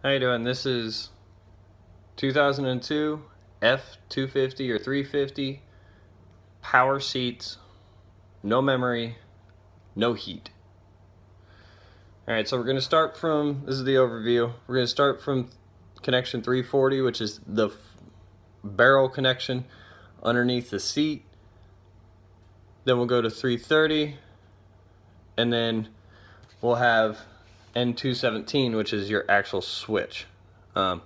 How you doing? This is 2002 F250 or 350 power seats, no memory, no heat. Alright, so we're going to start from, this is the overview, we're going to start from connection 340, which is the barrel connection underneath the seat. Then we'll go to 330, and then we'll have N217, which is your actual switch. And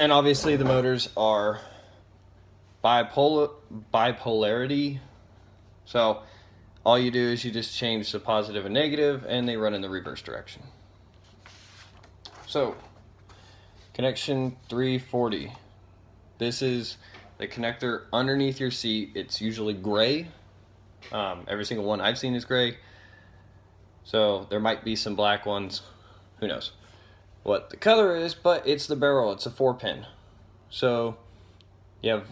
obviously the motors are bipolarity. So all you do is you just change the positive and negative, and they run in the reverse direction. So connection 340. This is the connector underneath your seat. It's usually gray. Every single one I've seen is gray. So there might be some black ones. Who knows what the color is, but it's the barrel. It's a 4-pin. So you have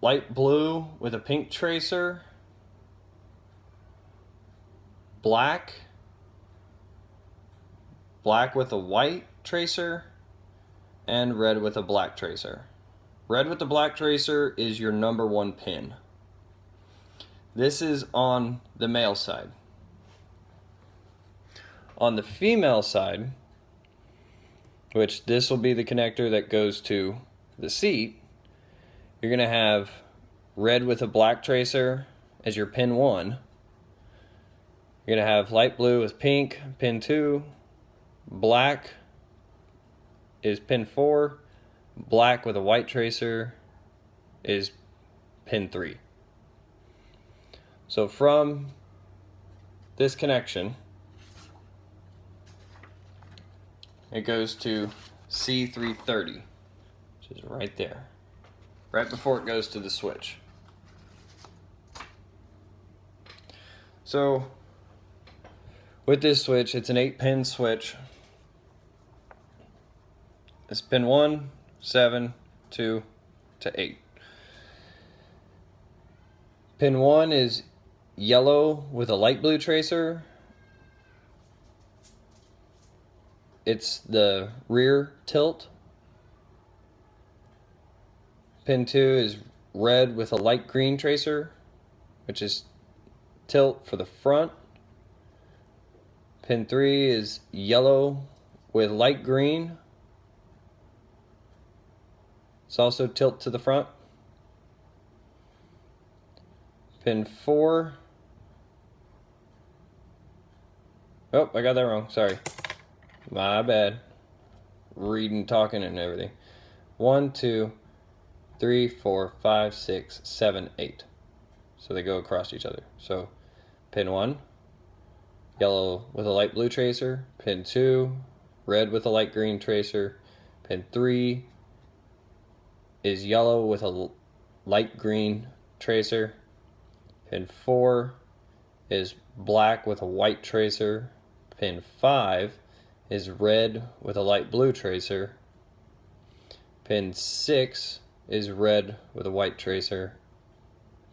light blue with a pink tracer, black with a white tracer, and red with a black tracer. Red with the black tracer is your number 1 pin. This is on the male side. On the female side, which this will be the connector that goes to the seat, you're going to have red with a black tracer as your pin 1. You're going to have light blue with pink, pin 2. Black is pin 4. Black with a white tracer is pin 3. So from this connection, it goes to C330, which is right there, right before it goes to the switch. So with this switch, it's an 8-pin switch. It's pin 1, 7, 2 to 8. Pin 1 is yellow with a light blue tracer. It's the rear tilt. Pin 2 is red with a light green tracer, which is tilt for the front. Pin 3 is yellow with light green. It's also tilt to the front. Pin 4. Oh, I got that wrong. Sorry. My bad. Reading, talking, and everything. 1, 2, 3, 4, 5, 6, 7, 8. So they go across each other. So pin 1, yellow with a light blue tracer. Pin 2, red with a light green tracer. Pin 3 is yellow with a light green tracer. Pin 4 is black with a white tracer. Pin 5 is red with a light blue tracer. Pin 6 is red with a white tracer.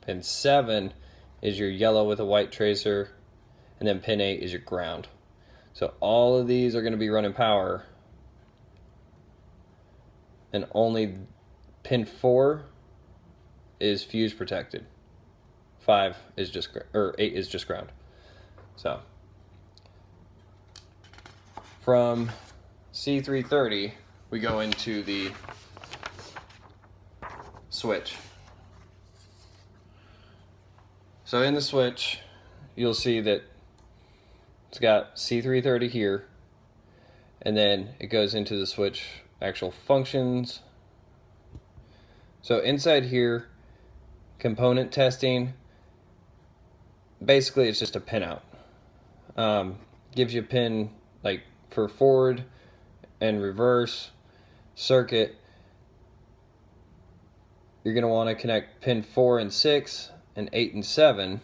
Pin 7 is your yellow with a white tracer. And then pin 8 is your ground. So all of these are going to be running power. And only pin 4 is fuse protected. 5 is just, or 8 is just ground. So from C330, we go into the switch. So in the switch, you'll see that it's got C330 here, and then it goes into the switch actual functions. So inside here, component testing, basically it's just a pinout. Gives you a pin like for forward and reverse circuit. You're going to want to connect pin 4 and 6 and 8 and 7.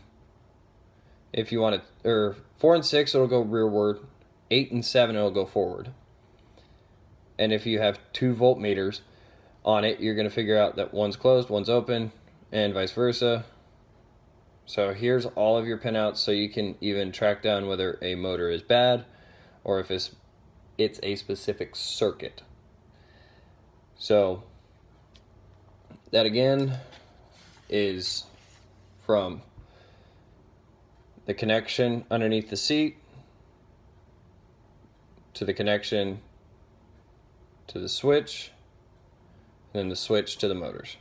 If you want to, or 4 and 6 it'll go rearward, 8 and 7 it'll go forward. And if you have 2 voltmeters on it, you're going to figure out that one's closed, one's open, and vice versa. So here's all of your pinouts, so you can even track down whether a motor is bad or if it's It's a specific circuit. So that again is from the connection underneath the seat to the connection to the switch, and then the switch to the motors.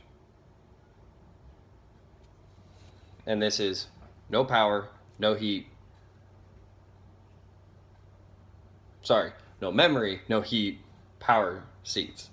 And this is no power, no heat. Sorry, no memory, no heat, power seats.